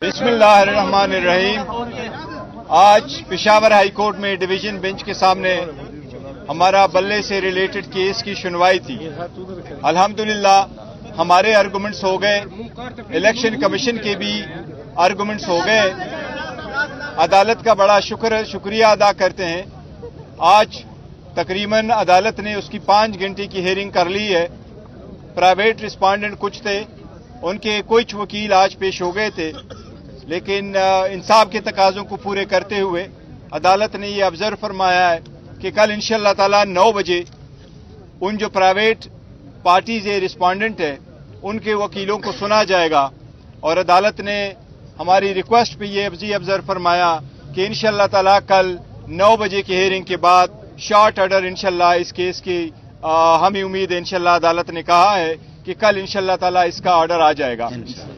बिस्मिल्लाहिर्रहमानिर्रहीम। आज Peshawar high court में डिवीजन बेंच के सामने हमारा बल्ले से रिलेटेड केस की सुनवाई थी। अल्हम्दुलिल्लाह हमारे आर्गुमेंट्स हो गए, इलेक्शन कमीशन के भी आर्गुमेंट्स हो गए। अदालत का बड़ा शुक्रिया अदा करते हैं। आज तकरीबन अदालत ने उसकी 5 घंटे की हियरिंग कर ली है। प्राइवेट रिस्पॉन्डेंट कुछ थे, उनके कुछ वकील आज पेश हो गए थे, लेकिन इंसाफ के तकाजों को पूरे करते हुए अदालत ने ये ऑब्जर्व फरमाया है कि कल इंशाअल्लाह ताला 9 बजे उन जो प्राइवेट पार्टीज रिस्पॉन्डेंट है उनके वकीलों को सुना जाएगा। और अदालत ने हमारी रिक्वेस्ट पे ये भी ऑब्जर्व फरमाया कि इंशाअल्लाह ताला कल 9 बजे की हियरिंग के बाद शॉर्ट ऑर्डर इंशाअल्लाह इस केस की हमें उम्मीद है इंशाअल्लाह अदालत ने कहा है कि कल इंशाअल्लाह ताला इसका ऑर्डर आ जाएगा।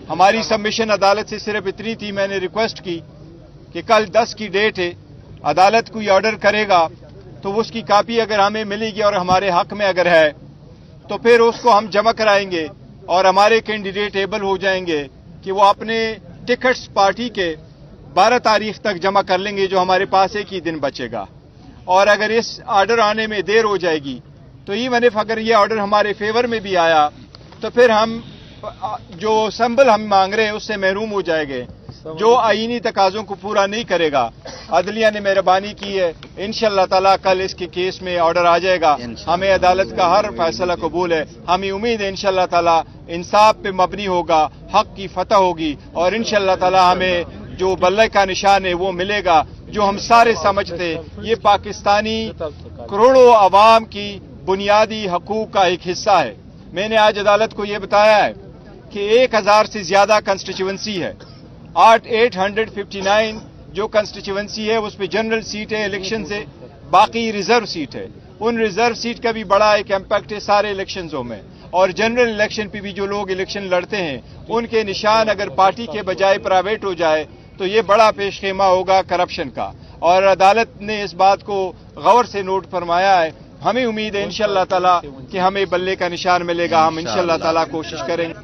हमारी सबमिशन अदालत से सिर्फ इतनी थी, मैंने रिक्वेस्ट की कि कल 10 की डेट है, अदालत कोई ऑर्डर करेगा तो उसकी कॉपी अगर हमें मिलेगी और हमारे हक में अगर है तो फिर उसको हम जमा कराएंगे और हमारे कैंडिडेट एबल हो जाएंगे कि वो अपने टिकट्स पार्टी के 12 तारीख तक जमा कर लेंगे, जो हमारे पास एक ही दिन बचेगा। और अगर इस ऑर्डर आने में देर हो जाएगी तो इवन इफ अगर ये ऑर्डर हमारे फेवर में भी आया तो फिर हम जो सिंबल हम मांग रहे हैं उससे महरूम हो जाएंगे, जो आईनी तकाजों को पूरा नहीं करेगा। अदलिया ने मेहरबानी की है, इंशाअल्लाह ताला कल इसके केस में ऑर्डर आ जाएगा। हमें अदालत का हर फैसला कबूल है। हमें उम्मीद है इंशाअल्लाह ताला इंसाफ पे मबनी होगा, हक की फतह होगी और इंशाअल्लाह ताला हमें जो बल्ले का निशान है वो मिलेगा, जो हम सारे समझते ये पाकिस्तानी करोड़ों अवाम की बुनियादी हकूक का एक हिस्सा है। मैंने आज अदालत को ये बताया है कि 1000 से ज्यादा कंस्टिट्यूएंसी है। 859 जो कंस्टिट्यूएंसी है उस पर जनरल सीट है इलेक्शन से, बाकी रिजर्व सीट है। उन रिजर्व सीट का भी बड़ा एक इम्पैक्ट है सारे इलेक्शंस में। और जनरल इलेक्शन पे भी जो लोग इलेक्शन लड़ते हैं उनके निशान अगर पार्टी के बजाय प्राइवेट हो जाए तो ये बड़ा पेशखेमा होगा करप्शन का। और अदालत ने इस बात को गौर से नोट फरमाया है। हमें उम्मीद है इंशाअल्लाह ताला कि हमें बल्ले का निशान मिलेगा। हम इंशाअल्लाह ताला कोशिश करेंगे।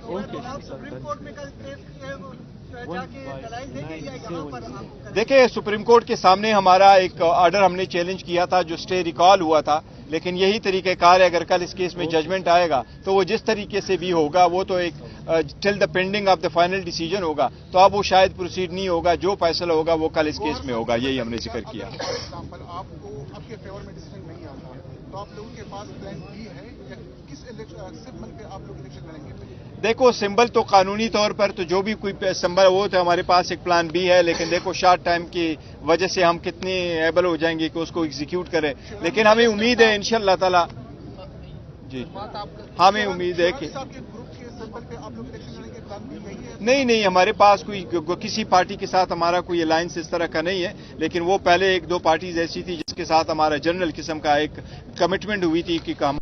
देखिए, सुप्रीम कोर्ट के सामने हमारा एक ऑर्डर हमने चैलेंज किया था जो स्टे रिकॉल हुआ था, लेकिन यही तरीक़ेकार है। अगर कल इस केस में जजमेंट आएगा तो वो जिस तरीके से भी होगा वो तो एक till the pending of the final decision होगा, तो अब वो शायद प्रोसीड नहीं होगा। जो फैसला होगा वो कल इस केस में होगा, यही हमने जिक्र किया। तो आप लोगों के पास प्लान बी है या किस सिंबल पे आप लोग इलेक्शन लड़ेंगे? देखो, सिंबल तो कानूनी तौर पर तो जो भी कोई सिंबल वो तो हमारे पास एक प्लान बी है, लेकिन देखो शॉर्ट टाइम की वजह से हम कितने एबल हो जाएंगे कि उसको एग्जीक्यूट करें। लेकिन हमें उम्मीद है इंशाअल्लाह ताला जी, हमें उम्मीद है कि नहीं, हमारे पास कोई किसी पार्टी के साथ हमारा कोई अलायंस इस तरह का नहीं है। लेकिन वो पहले 1-2 पार्टीज ऐसी थी जिसके साथ हमारा जनरल किस्म का एक कमिटमेंट हुई थी कि हम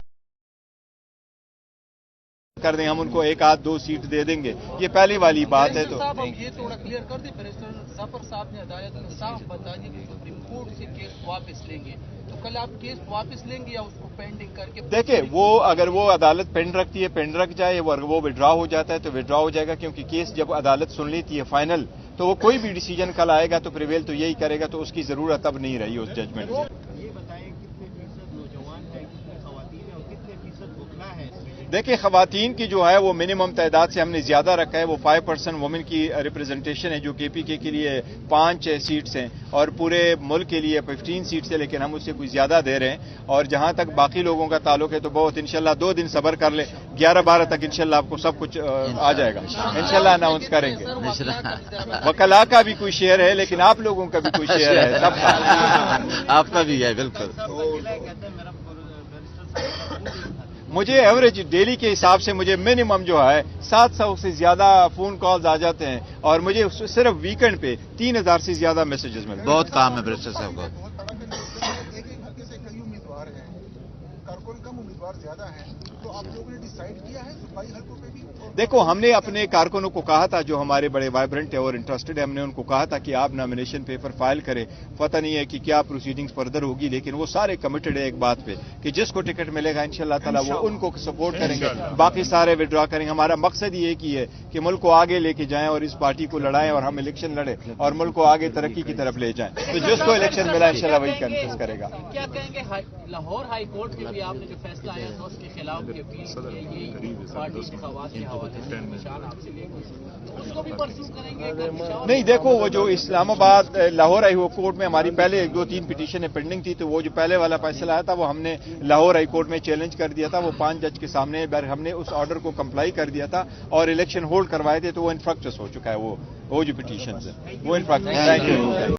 कर दें, हम उनको 1-2 सीट दे देंगे। ये पहली वाली बात है। तो ये थोड़ा क्लियर कर दें, जफर साहब ने अदालत में साफ बता दिया कि सुप्रीम कोर्ट से केस वापस लेंगे, तो कल आप केस वापस लेंगे या उसको पेंडिंग करके? देखिए, वो अगर वो अदालत पेंड रखती है, पेंड रख जाए, वो विड्रॉ हो जाता है तो विड्रॉ हो जाएगा, क्योंकि केस जब अदालत सुन लेती है फाइनल तो वो कोई भी डिसीजन कल आएगा तो प्रिवेल तो यही करेगा, तो उसकी जरूरत अब नहीं रही उस जजमेंट से। ये बताएं कितने फीसद नौजवान है, कितनी खवातीन है और कितने फीसद बुकला है? देखिए, खवातीन की जो है वो मिनिमम तादाद से हमने ज्यादा रखा है। वो 5% वुमेन की रिप्रेजेंटेशन है, जो केपीके के लिए 5 सीट्स हैं और पूरे मुल्क के लिए 15 सीट्स है, लेकिन हम उससे कुछ ज्यादा दे रहे हैं। और जहां तक बाकी लोगों का ताल्लुक है तो बहुत इंशाल्लाह 2 दिन सब्र कर ले, 11-12 तक इंशाल्लाह आपको सब कुछ आ जाएगा। इंशाल्लाह अनाउंस करेंगे। वकला का भी कोई शेयर है, लेकिन आप लोगों का भी कोई शेयर है, सबका आपका भी है। बिल्कुल, मुझे एवरेज डेली के हिसाब से मुझे मिनिमम जो है 700 से ज्यादा फोन कॉल्स आ जाते हैं और मुझे सिर्फ वीकेंड पे 3000 से ज्यादा मैसेजेस मिलते हैं। बहुत काम है बैरिस्टर साहब को। एक ही हल्के से कई उम्मीदवार हैं, कारकुन कम उम्मीदवार ज्यादा हैं। तो आप लोगों ने डिसाइड किया है सूबाई हलकों पे भी? देखो, हमने अपने कारकुनों को कहा था, जो हमारे बड़े वाइब्रेंट है और इंटरेस्टेड है, हमने उनको कहा था कि आप नॉमिनेशन पेपर फाइल करें। पता नहीं है कि क्या प्रोसीडिंग्स फर्दर होगी, लेकिन वो सारे कमिटेड है एक बात पे कि जिसको टिकट मिलेगा इंशाल्लाह ताला वो उनको सपोर्ट करेंगे, बाकी सारे विड्रॉ करेंगे। हमारा मकसद ही एक ही है कि मुल्क को आगे लेके जाएं और इस पार्टी को लड़ाएं और हम इलेक्शन लड़े और मुल्क को आगे तरक्की की तरफ ले जाएं। तो जिसको इलेक्शन मिला इंशाल्लाह वही कंटेस्ट करेगा। क्या कहेंगे लाहौर हाई कोर्ट में भी आपने जो फैसला आया था उसके खिलाफ की अपील की, यही पार्टी इंतखाबात के हवाले से निशान आपसे लेकर उसको भी परस्यू करेंगे? नहीं, देखो, वो जो इस्लामाबाद लाहौर हाई कोर्ट में हमारी पहले 2-3 पिटीशनें पेंडिंग थी, तो वो जो पहले वाला फैसला आया था वो हमने लाहौर हाई कोर्ट में चैलेंज कर दिया था। वो 5 जज के सामने हमने उस ऑर्डर को कंप्लाई कर दिया था और इलेक्शन होल्ड करवाए थे, तो वो इनफ्रक्चस हो चुका है। वो जो पिटीशन है वो इनफ्रक्चस।